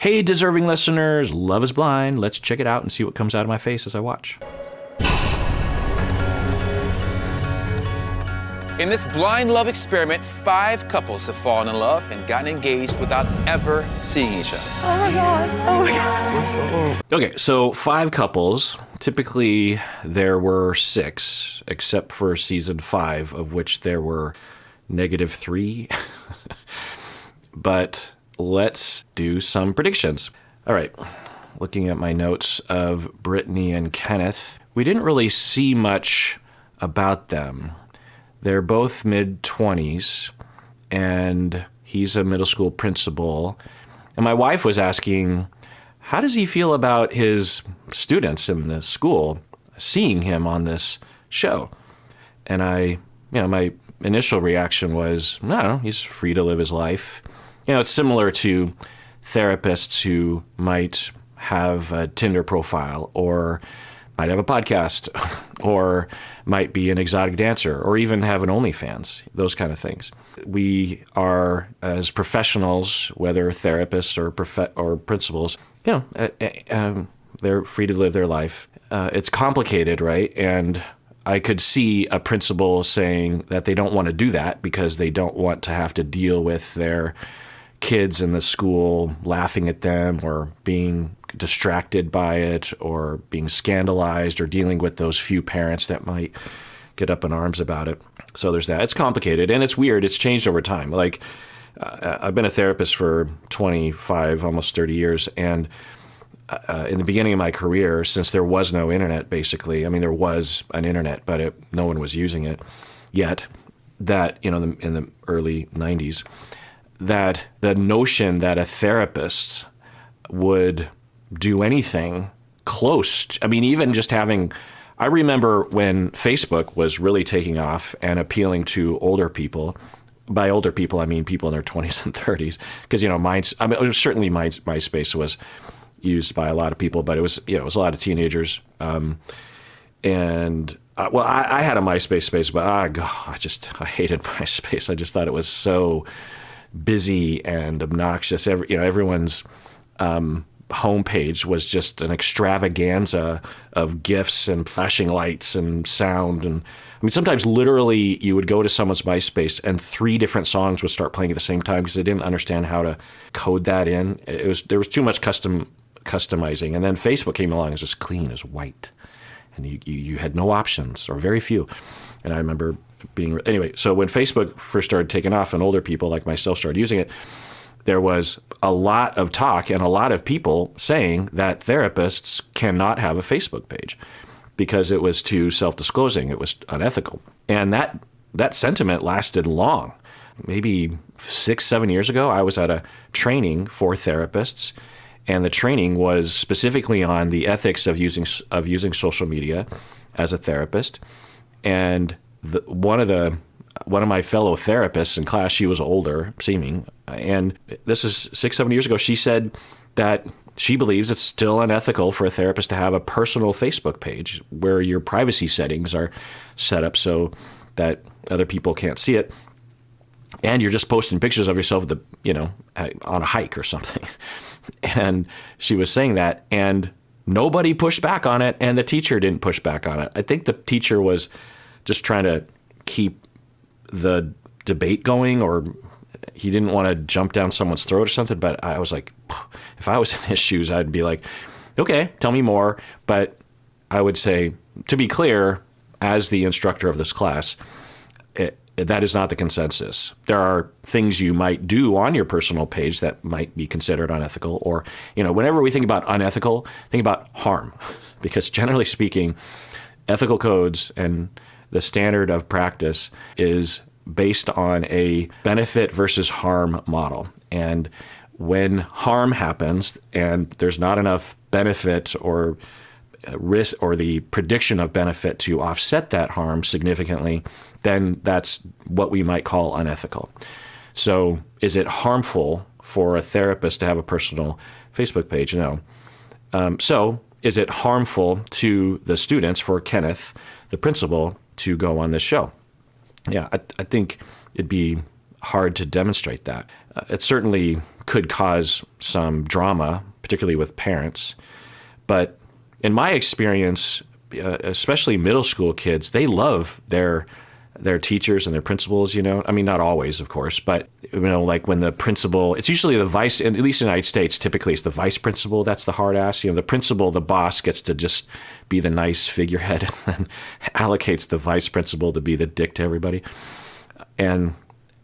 Hey, deserving listeners, Love is Blind. Let's check it out and see what comes out of my face as I watch. In this blind love experiment, 5 couples have fallen in love and gotten engaged without ever seeing each other. Oh my God. Oh my God. Okay, so 5 couples. Typically, there were 6, except for season 5, of which there were -3. But let's do some predictions. All right, looking at my notes of Britney and Kenneth, we didn't really see much about them. They're both mid-20s, and he's a middle school principal. And my wife was asking, how does he feel about his students in the school seeing him on this show? And my initial reaction was, I don't know, he's free to live his life. It's similar to therapists who might have a Tinder profile or might have a podcast or might be an exotic dancer or even have an OnlyFans, those kind of things. We are, as professionals, whether therapists or principals, they're free to live their life. It's complicated, right? And I could see a principal saying that they don't want to do that because they don't want to have to deal with their kids in the school laughing at them or being distracted by it or being scandalized or dealing with those few parents that might get up in arms about it. So there's that. It's complicated and it's weird. It's changed over time. Like I've been a therapist for 25, almost 30 years. And in the beginning of my career, since there was no internet, basically, there was an internet, but no one was using it yet, that, in the early 90s, that the notion that a therapist would do anything close, even just having, I remember when Facebook was really taking off and appealing to older people. By older people, I mean people in their 20s and 30s, because, certainly MySpace was used by a lot of people, but it was a lot of teenagers. I had a MySpace space, but I hated MySpace. I just thought it was so busy and obnoxious. Everyone's homepage was just an extravaganza of GIFs and flashing lights and sound. And sometimes literally you would go to someone's MySpace and 3 different songs would start playing at the same time because they didn't understand how to code that in. There was too much customizing. And then Facebook came along as just clean as white. And you had no options or very few. And I remember so when Facebook first started taking off and older people like myself started using it, there was a lot of talk and a lot of people saying that therapists cannot have a Facebook page because it was too self-disclosing. It was unethical. And that sentiment lasted long. Maybe 6-7 years ago, I was at a training for therapists, and the training was specifically on the ethics of using social media as a therapist. And one of my fellow therapists in class, she was older seeming, and this is 6-7 years ago, she said that she believes it's still unethical for a therapist to have a personal Facebook page where your privacy settings are set up so that other people can't see it. And you're just posting pictures of yourself on a hike or something. And she was saying that, and nobody pushed back on it, and the teacher didn't push back on it. I think the teacher was just trying to keep the debate going, or he didn't want to jump down someone's throat or something. But I was like, if I was in his shoes, I'd be like, okay, tell me more. But I would say, to be clear, as the instructor of this class, that is not the consensus. There are things you might do on your personal page that might be considered unethical, or, whenever we think about unethical, think about harm, because generally speaking, ethical codes and the standard of practice is based on a benefit versus harm model. And when harm happens and there's not enough benefit or risk or the prediction of benefit to offset that harm significantly, then that's what we might call unethical. So is it harmful for a therapist to have a personal Facebook page? No. So is it harmful to the students, for Kenneth, the principal, to go on this show? Yeah, I think it'd be hard to demonstrate that. It's certainly could cause some drama, particularly with parents. But in my experience, especially middle school kids, they love their teachers and their principals, I mean, not always, of course, but, like when the principal, it's usually the vice, at least in the United States, typically it's the vice principal that's the hard ass. The principal, the boss, gets to just be the nice figurehead and then allocates the vice principal to be the dick to everybody. And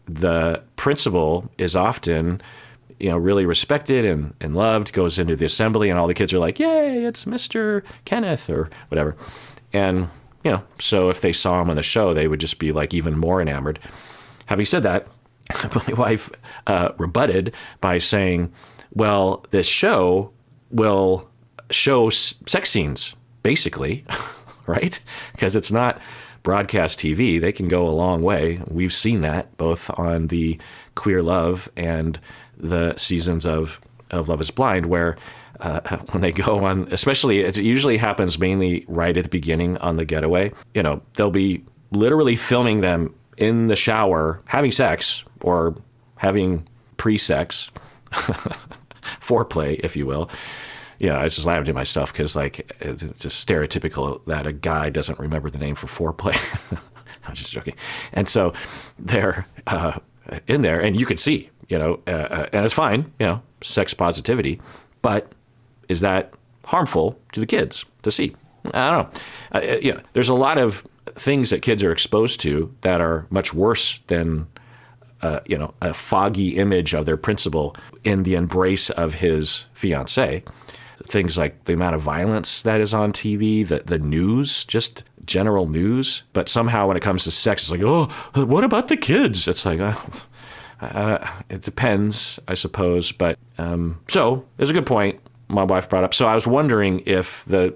the principal is often, really respected and loved, goes into the assembly, and all the kids are like, yay, it's Mr. Kenneth or whatever. And, so if they saw him on the show, they would just be like even more enamored. Having said that, my wife rebutted by saying, well, this show will show sex scenes, basically, right? Because it's not broadcast TV. They can go a long way. We've seen that both on the Queer Love and the seasons of Love is Blind, where when they go on, especially, it usually happens mainly right at the beginning on The Getaway. They'll be literally filming them in the shower having sex or having pre-sex, foreplay, if you will. I just laughed at myself because, it's just stereotypical that a guy doesn't remember the name for foreplay. I'm just joking. And so they're in there, and you could see, and it's fine, sex positivity, but is that harmful to the kids to see? I don't know. There's a lot of things that kids are exposed to that are much worse than, a foggy image of their principal in the embrace of his fiancée. Things like the amount of violence that is on TV, the news, just general news. But somehow when it comes to sex, it's like, oh, what about the kids? It's like, it depends, I suppose. But so there's a good point my wife brought up. So I was wondering if the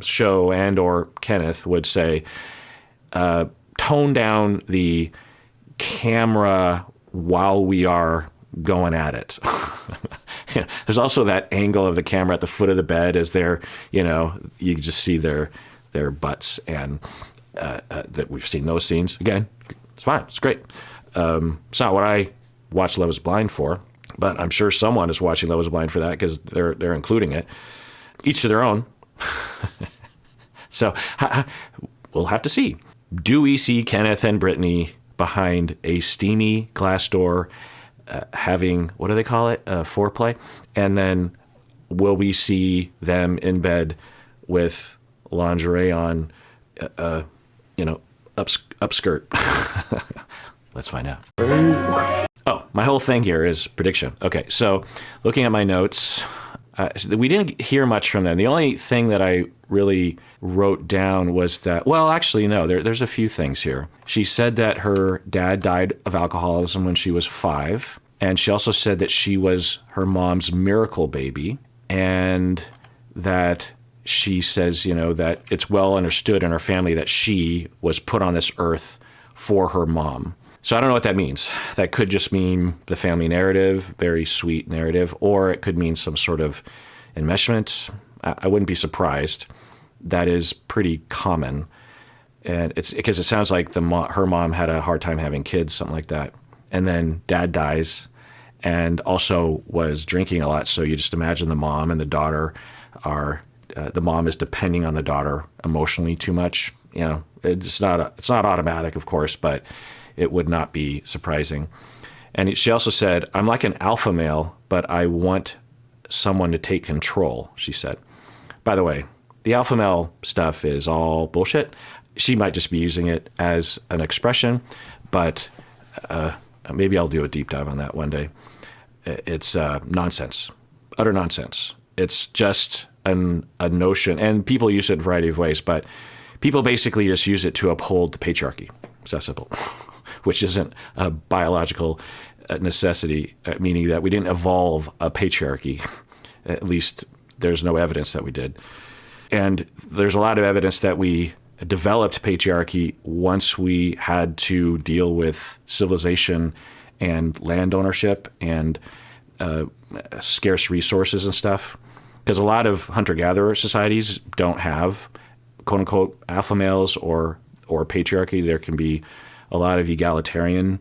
show and or Kenneth would say, tone down the camera while we are going at it. There's also that angle of the camera at the foot of the bed as they're, you just see their butts, and that we've seen those scenes. Again, it's fine. It's great. It's not what I watch Love is Blind for, but I'm sure someone is watching Love is Blind for that because they're including it. Each to their own. So we'll have to see. Do we see Kenneth and Britney behind a steamy glass door having, what do they call it, foreplay? And then will we see them in bed with lingerie on, upskirt? Let's find out. Oh, my whole thing here is prediction. Okay, so looking at my notes, we didn't hear much from them. The only thing that I really wrote down was that, well, actually, no, there's a few things here. She said that her dad died of alcoholism when she was 5. And she also said that she was her mom's miracle baby. And that she says, that it's well understood in her family that she was put on this earth for her mom. So I don't know what that means. That could just mean the family narrative, very sweet narrative, or it could mean some sort of enmeshment. I wouldn't be surprised. That is pretty common. And it's because it sounds like her mom had a hard time having kids, something like that. And then dad dies and also was drinking a lot. So you just imagine the mom and the daughter are, the mom is depending on the daughter emotionally too much. It's not automatic, of course, but it would not be surprising. And she also said, I'm like an alpha male, but I want someone to take control, she said. By the way, the alpha male stuff is all bullshit. She might just be using it as an expression, but maybe I'll do a deep dive on that one day. It's nonsense, utter nonsense. It's just a notion, and people use it in a variety of ways, but people basically just use it to uphold the patriarchy. It's that simple, which isn't a biological necessity, meaning that we didn't evolve a patriarchy. At least there's no evidence that we did. And there's a lot of evidence that we developed patriarchy once we had to deal with civilization and land ownership and scarce resources and stuff. Because a lot of hunter-gatherer societies don't have quote-unquote alpha males or patriarchy. There can be a lot of egalitarian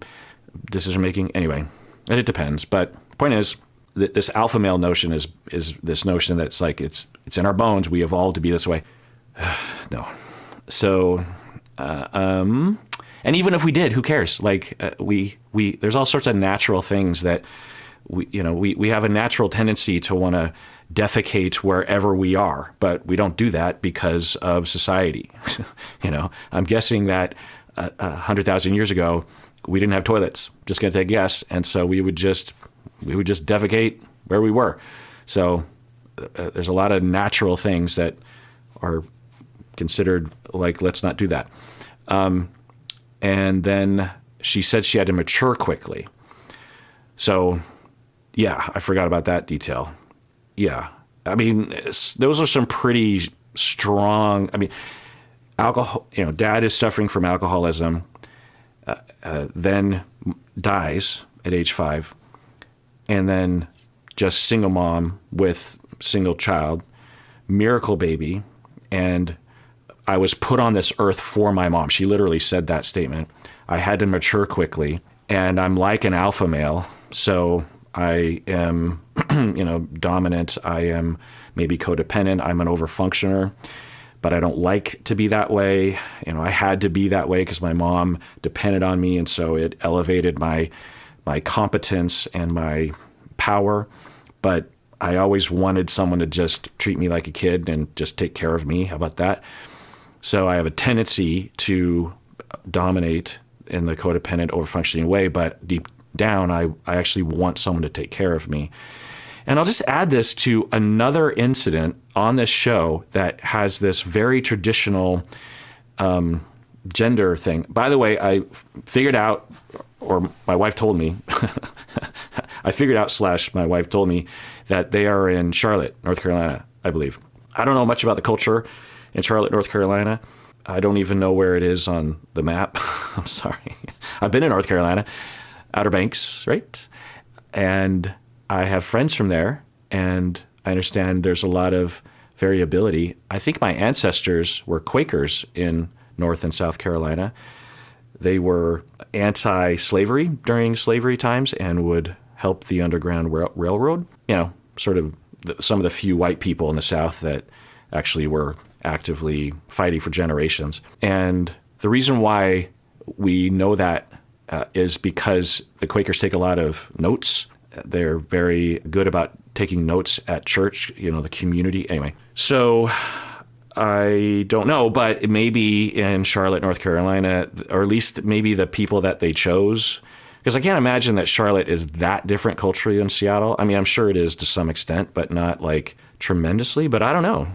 decision-making. Anyway, and it depends. But point is, this alpha male notion is this notion that's like it's in our bones. We evolved to be this way. No. So, and even if we did, who cares? Like we there's all sorts of natural things that we have a natural tendency to want to defecate wherever we are, but we don't do that because of society. I'm guessing that 100,000 years ago, we didn't have toilets. Just going to take a guess, and so we would just defecate where we were. So there's a lot of natural things that are considered like, let's not do that. And then she said she had to mature quickly. So, yeah, I forgot about that detail. Yeah. I mean, those are some pretty strong, alcohol, dad is suffering from alcoholism, then dies at age 5, and then just single mom with single child, miracle baby, and I was put on this earth for my mom. She literally said that statement. I had to mature quickly, and I'm like an alpha male, so I am, dominant. I am maybe codependent. I'm an overfunctioner, but I don't like to be that way. I had to be that way because my mom depended on me, and so it elevated my competence and my power. But I always wanted someone to just treat me like a kid and just take care of me. How about that? So I have a tendency to dominate in the codependent, overfunctioning way, but deep down, I actually want someone to take care of me. And I'll just add this to another incident on this show that has this very traditional gender thing. By the way, I figured out, or my wife told me, I figured out / my wife told me that they are in Charlotte, North Carolina, I believe. I don't know much about the culture in Charlotte, North Carolina. I don't even know where it is on the map. I'm sorry. I've been in North Carolina, Outer Banks, right? And I have friends from there, and I understand there's a lot of variability. I think my ancestors were Quakers in North and South Carolina. They were anti-slavery during slavery times and would help the Underground Railroad. Sort of some of the few white people in the South that actually were actively fighting for generations. And the reason why we know that is because the Quakers take a lot of notes. They're very good about taking notes at church, the community. Anyway, so I don't know, but maybe in Charlotte, North Carolina, or at least maybe the people that they chose, because I can't imagine that Charlotte is that different culturally than Seattle. I'm sure it is to some extent, but not like tremendously, but I don't know.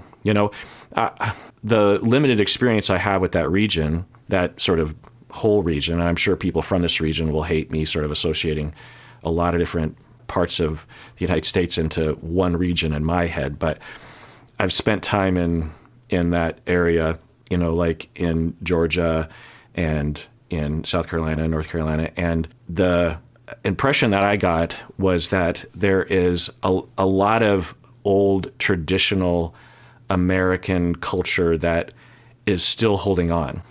The limited experience I have with that region, that sort of whole region, and I'm sure people from this region will hate me sort of associating a lot of different parts of the United States into one region in my head, but I've spent time in that area, like in Georgia and in South Carolina, North Carolina, and the impression that I got was that there is a lot of old traditional American culture that is still holding on.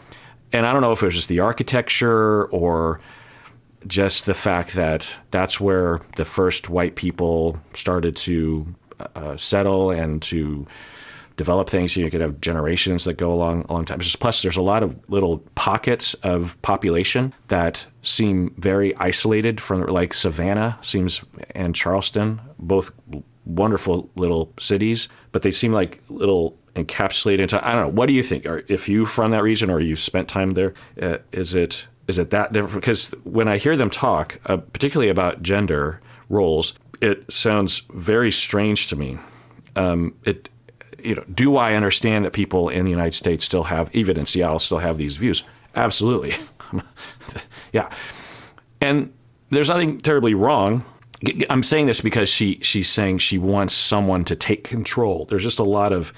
And I don't know if it was just the architecture or just the fact that that's where the first white people started to settle and to develop things. You could have generations that go along a long time. Plus, there's a lot of little pockets of population that seem very isolated from, like Savannah and Charleston, both wonderful little cities, but they seem like little encapsulated into, I don't know. What do you think? Or if you from that region or you've spent time there, is it that different? Because when I hear them talk, particularly about gender roles, it sounds very strange to me. Do I understand that people in the United States still have, even in Seattle, still have these views? Absolutely. Yeah. And there's nothing terribly wrong. I'm saying this because she's saying she wants someone to take control. There's just a lot of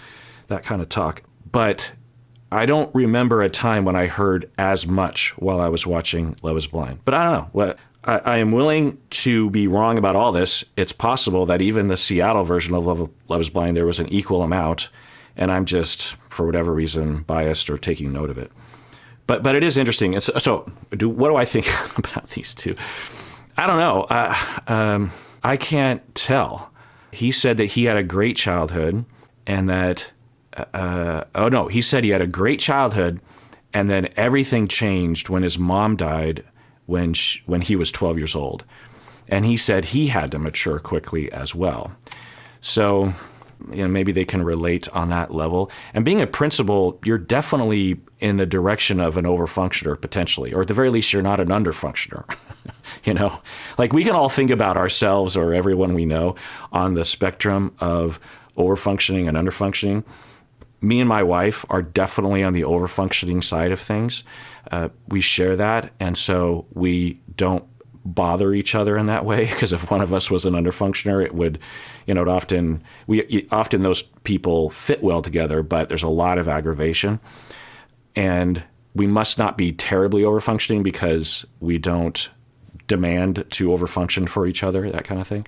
that kind of talk. But I don't remember a time when I heard as much while I was watching Love is Blind. But I don't know. I am willing to be wrong about all this. It's possible that even the Seattle version of Love is Blind, there was an equal amount, and I'm just, for whatever reason, biased or taking note of it. But it is interesting. So what do I think about these two? I don't know. I can't tell. He said that he had a great childhood and that, he said he had a great childhood and then everything changed when his mom died when he was 12 years old. And he said he had to mature quickly as well. So, maybe they can relate on that level. And being a principal, you're definitely in the direction of an overfunctioner potentially, or at the very least, you're not an underfunctioner. Like we can all think about ourselves or everyone we know on the spectrum of overfunctioning and underfunctioning. Me and my wife are definitely on the overfunctioning side of things. We share that, and so we don't bother each other in that way, because if one of us was an underfunctioner, it would, often those people fit well together, but there's a lot of aggravation. And we must not be terribly overfunctioning because we don't demand to overfunction for each other, that kind of thing.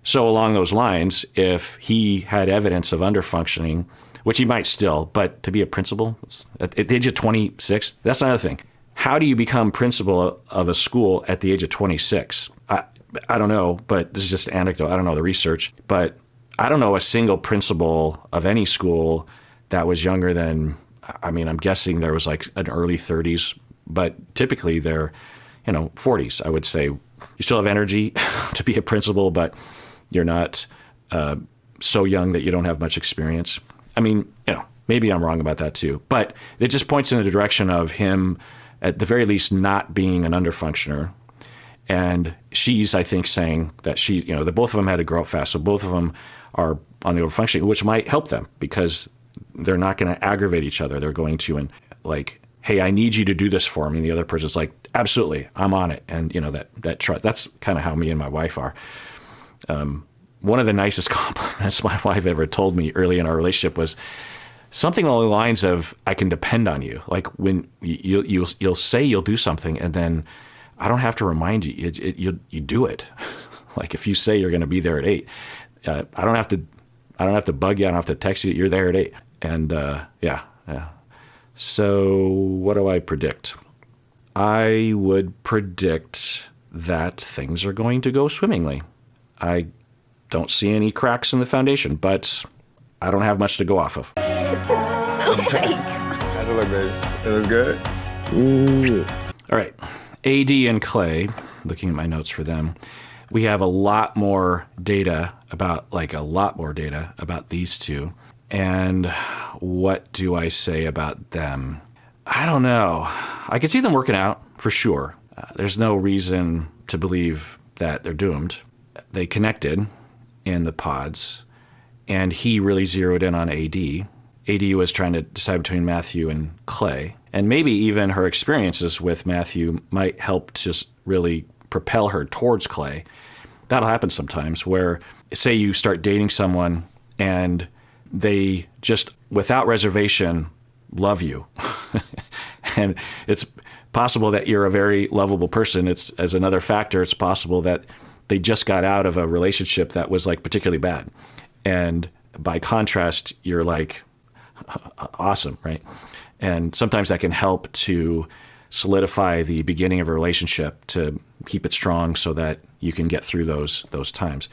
So along those lines, if he had evidence of underfunctioning, which he might still, but to be a principal at the age of 26, that's another thing. How do you become principal of a school at the age of 26? I don't know, but this is just anecdote. I don't know the research, but I don't know a single principal of any school that was younger than, I'm guessing there was like an early 30s, but typically they're, 40s, I would say. You still have energy to be a principal, but you're not so young that you don't have much experience. Maybe I'm wrong about that too, but it just points in the direction of him at the very least not being an underfunctioner. And she's, I think, saying that that both of them had to grow up fast. So both of them are on the overfunctioning, which might help them because they're not going to aggravate each other. They're going to, hey, I need you to do this for me. And the other person's like, absolutely, I'm on it. And, that trust, that's kind of how me and my wife are. One of the nicest compliments my wife ever told me early in our relationship was something along the lines of, I can depend on you. Like when you'll say you'll do something and then I don't have to remind you, you do it. Like if you say you're going to be there at 8, I don't have to bug you. I don't have to text you. You're there at 8. And yeah. So what do I predict? I would predict that things are going to go swimmingly. I don't see any cracks in the foundation, but I don't have much to go off of. Oh my God. How's it look, baby? It looks good? Ooh. All right. AD and Clay, looking at my notes for them, we have a lot more data about these two. And what do I say about them? I don't know. I could see them working out for sure. There's no reason to believe that they're doomed. They connected in the pods, and he really zeroed in on AD. AD was trying to decide between Matthew and Clay, and maybe even her experiences with Matthew might help just really propel her towards Clay. That'll happen sometimes where, say you start dating someone and they just, without reservation, love you. And it's possible that you're a very lovable person. It's, as another factor, it's possible that they just got out of a relationship that was like particularly bad. And by contrast, you're like, awesome, right? And sometimes that can help to solidify the beginning of a relationship, to keep it strong so that you can get through those times.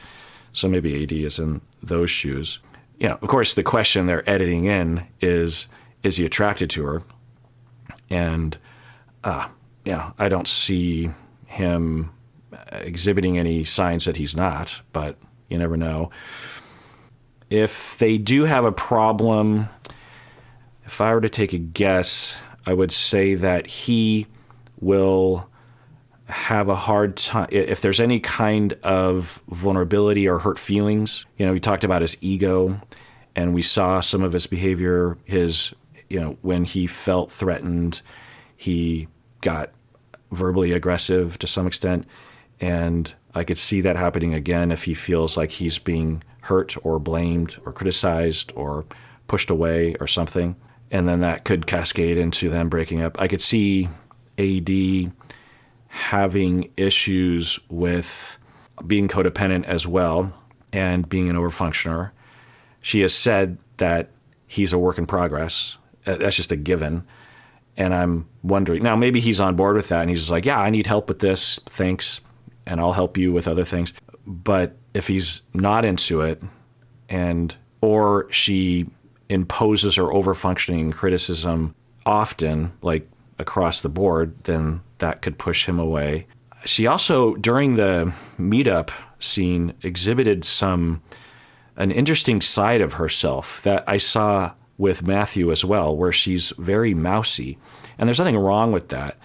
So maybe AD is in those shoes. Of course, the question they're editing in is he attracted to her? And, I don't see him exhibiting any signs that he's not, but you never know. If they do have a problem, if I were to take a guess, I would say that he will have a hard time if there's any kind of vulnerability or hurt feelings. We talked about his ego, and we saw some of his behavior, when he felt threatened, he got verbally aggressive to some extent. And I could see that happening again if he feels like he's being hurt or blamed or criticized or pushed away or something. And then that could cascade into them breaking up. I could see AD having issues with being codependent as well and being an overfunctioner. She has said that he's a work in progress. That's just a given. And I'm wondering, now maybe he's on board with that and he's just like, yeah, I need help with this, thanks, and I'll help you with other things. But if he's not into it, or she imposes her overfunctioning criticism often, like across the board, then that could push him away. She also, during the meetup scene, exhibited an interesting side of herself that I saw with Matthew as well, where she's very mousy. And there's nothing wrong with that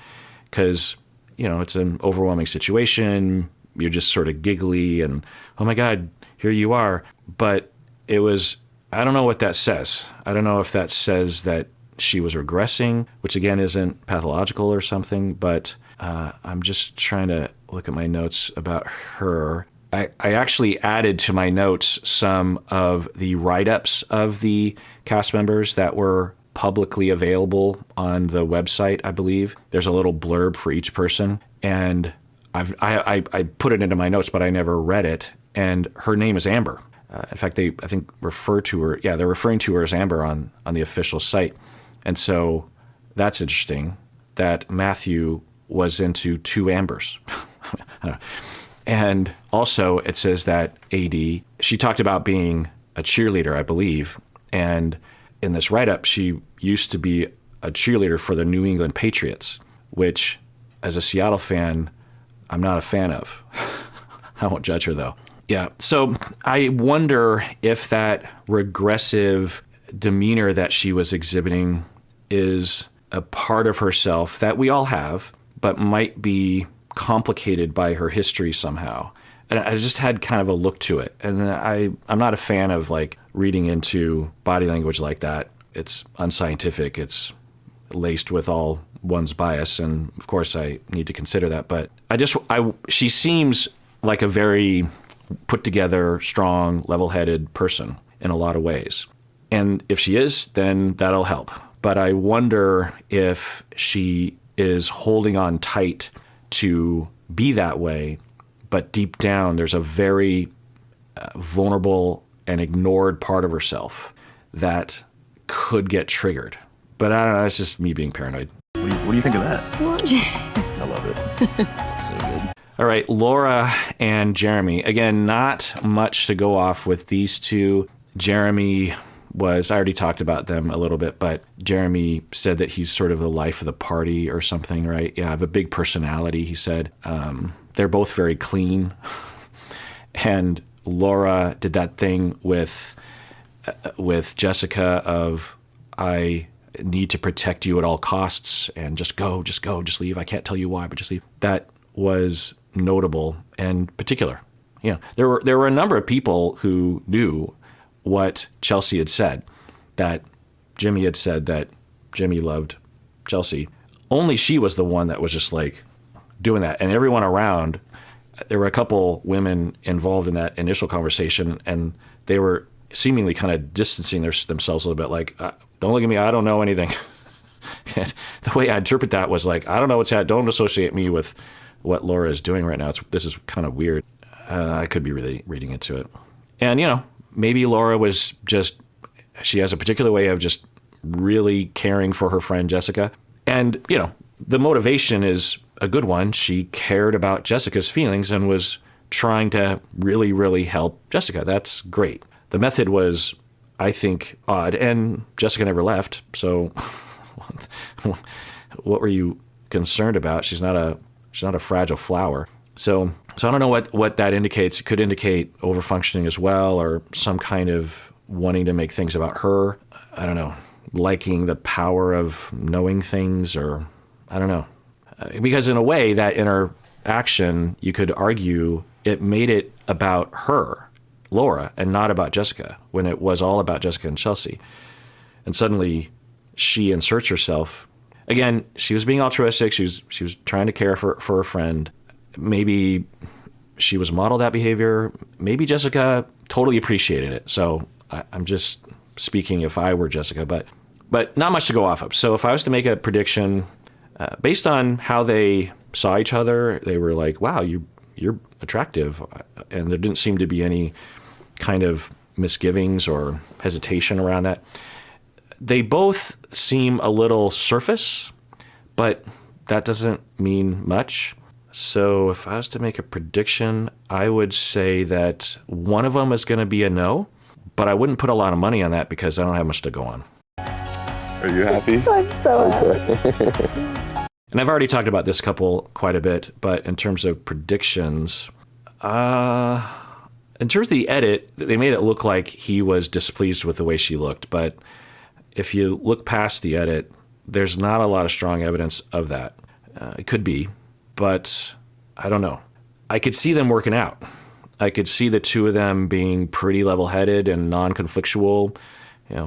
because, it's an overwhelming situation. You're just sort of giggly and, oh my God, here you are. But I don't know what that says. I don't know if that says that she was regressing, which again isn't pathological or something, but I'm just trying to look at my notes about her. I actually added to my notes some of the write-ups of the cast members that were publicly available on the website, I believe. There's a little blurb for each person, and I put it into my notes, but I never read it, and her name is Amber. In fact, I think refer to her, they're referring to her as Amber on the official site. And so that's interesting that Matthew was into two Ambers. I don't know. And also it says that AD, she talked about being a cheerleader, I believe. And in this write-up, she used to be a cheerleader for the New England Patriots, which as a Seattle fan, I'm not a fan of. I won't judge her though. Yeah. So I wonder if that regressive demeanor that she was exhibiting is a part of herself that we all have, but might be complicated by her history somehow. And I just had kind of a look to it. And I'm not a fan of like reading into body language like that. It's unscientific. It's laced with all one's bias. And of course I need to consider that. But she seems like a very put together, strong, level-headed person in a lot of ways. And if she is, then that'll help. But I wonder if she is holding on tight to be that way, but deep down there's a very vulnerable and ignored part of herself that could get triggered. But I don't know, it's just me being paranoid. What do you think of that? I love it. So good. All right, Laura and Jeremy. Again, not much to go off with these two. Jeremy I already talked about them a little bit, but Jeremy said that he's sort of the life of the party or something, right? Yeah, I have a big personality, he said. They're both very clean. And Laura did that thing with Jessica of, I need to protect you at all costs and just leave. I can't tell you why, but just leave. That was notable and particular. There were a number of people who knew what Chelsea had said, that Jimmy had said that Jimmy loved Chelsea. Only she was the one that was just like doing that. And everyone around, there were a couple women involved in that initial conversation, and they were seemingly kind of distancing themselves a little bit, like, don't look at me, I don't know anything. And the way I interpret that was like, I don't know what's happening, don't associate me with what Laura is doing right now. This is kind of weird. I could be really reading into it. And, maybe Laura was she has a particular way of just really caring for her friend Jessica. And, the motivation is a good one. She cared about Jessica's feelings and was trying to really, really help Jessica. That's great. The method was, I think, odd, and Jessica never left. So what were you concerned about? She's not a fragile flower. So I don't know what that indicates. It could indicate overfunctioning as well, or some kind of wanting to make things about her. I don't know, liking the power of knowing things, or I don't know. Because in a way, that interaction, you could argue it made it about her, Laura, and not about Jessica, when it was all about Jessica and Chelsea. And suddenly she inserts herself. Again, she was being altruistic. She was trying to care for her friend. Maybe she was modeled that behavior. Maybe Jessica totally appreciated it. So I'm just speaking if I were Jessica, but not much to go off of. So if I was to make a prediction, based on how they saw each other, they were like, wow, you're attractive. And there didn't seem to be any kind of misgivings or hesitation around that. They both seem a little surface, but that doesn't mean much. So if I was to make a prediction, I would say that one of them is going to be a no, but I wouldn't put a lot of money on that because I don't have much to go on. Are you happy? I'm so happy. And I've already talked about this couple quite a bit, but in terms of predictions, in terms of the edit, they made it look like he was displeased with the way she looked. But if you look past the edit, there's not a lot of strong evidence of that. It could be, but I don't know. I could see them working out. I could see the two of them being pretty level-headed and non-conflictual,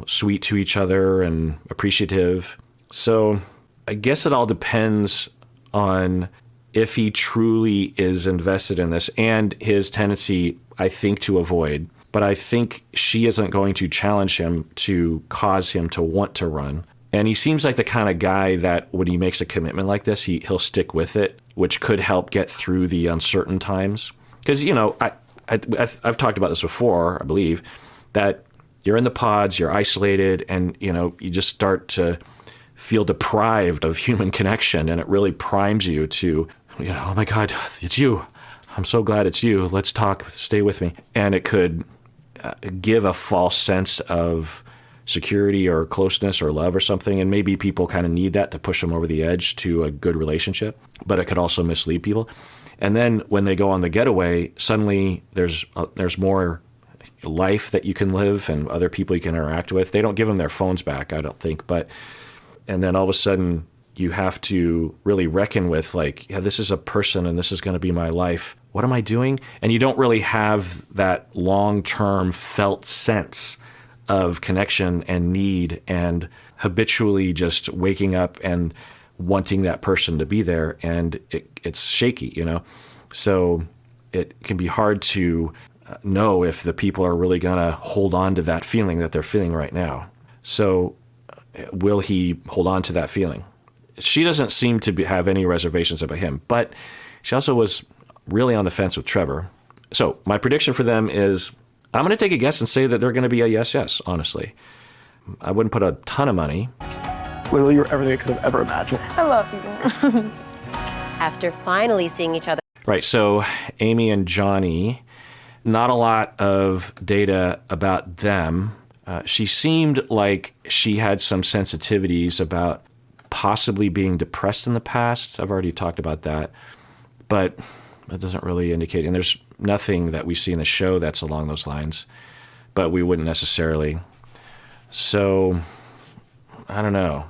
sweet to each other and appreciative. So I guess it all depends on if he truly is invested in this and his tendency, I think, to avoid. But I think she isn't going to challenge him to cause him to want to run. And he seems like the kind of guy that when he makes a commitment like this, he'll stick with it, which could help get through the uncertain times. Because, I've talked about this before, I believe, that you're in the pods, you're isolated, and, you just start to feel deprived of human connection, and it really primes you to, oh my God, it's you. I'm so glad it's you. Let's talk. Stay with me. And it could give a false sense of security or closeness or love or something, and maybe people kind of need that to push them over the edge to a good relationship, but it could also mislead people. And then when they go on the getaway, suddenly there's more life that you can live and other people you can interact with. They don't give them their phones back, I don't think, and then all of a sudden you have to really reckon with this is a person and this is going to be my life. What am I doing? And you don't really have that long-term felt sense of connection and need and habitually just waking up and wanting that person to be there. And it's shaky, So it can be hard to know if the people are really going to hold on to that feeling that they're feeling right now. So will he hold on to that feeling? She doesn't seem to have any reservations about him, but she also was really on the fence with Trevor. So my prediction for them is I'm going to take a guess and say that they're going to be a yes, honestly. I wouldn't put a ton of money. Literally, you're everything I could have ever imagined. I love you. After finally seeing each other. Right, so Amy and Johnny, not a lot of data about them. She seemed like she had some sensitivities about possibly being depressed in the past. I've already talked about that, but that doesn't really indicate, and there's nothing that we see in the show that's along those lines, but we wouldn't necessarily. So, I don't know.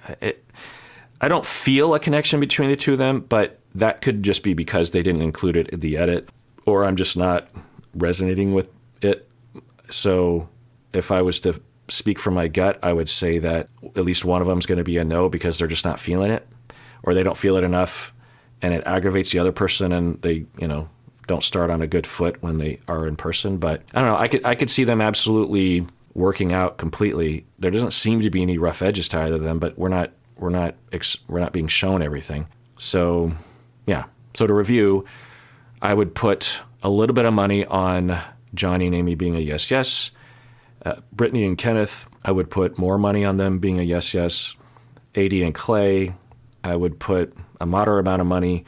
I don't feel a connection between the two of them, but that could just be because they didn't include it in the edit, or I'm just not resonating with it. So if I was to speak from my gut, I would say that at least one of them is going to be a no because they're just not feeling it, or they don't feel it enough, and it aggravates the other person, and they, don't start on a good foot when they are in person. But I don't know. I could see them absolutely working out completely. There doesn't seem to be any rough edges to either of them, but we're not being shown everything. So, yeah. So to review, I would put a little bit of money on Johnny and Amy being a yes. Britney and Kenneth, I would put more money on them being a yes. Adie and Clay, I would put a moderate amount of money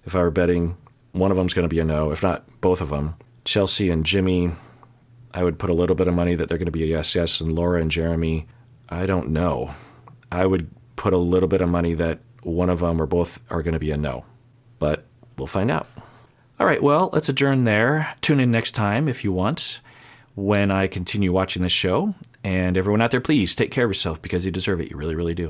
if I were betting. One of them's going to be a no, if not both of them. Chelsea and Jimmy, I would put a little bit of money that they're going to be a yes. And Laura and Jeremy, I don't know. I would put a little bit of money that one of them or both are going to be a no. But we'll find out. All right, well, let's adjourn there. Tune in next time if you want when I continue watching this show. And everyone out there, please take care of yourself because you deserve it. You really, really do.